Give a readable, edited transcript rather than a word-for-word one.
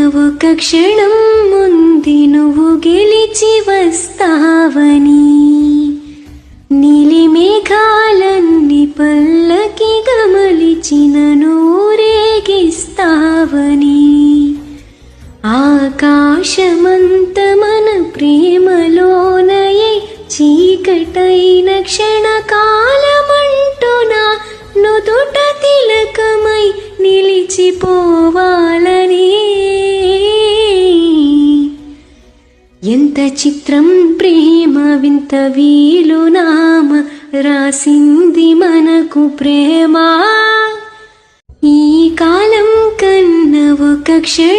ఒక క్షణం ముందు నువ్వు గెలిచి వస్తావని, నీలి మేఘాలన్నీ పల్లకి గమలిచిన నూరేగిస్తావని, ఆకాశమంత మన ప్రేమలోనయే చీకటైన క్షణకాలమంటునా నుదుట తిలకమై నిలిచిపోవాలని. ఎంత చిత్రం ప్రేమ వింత వీలునామ రాసింది మనకు ప్రేమ. ఈ కాలం కన్నా ఒక క్షణం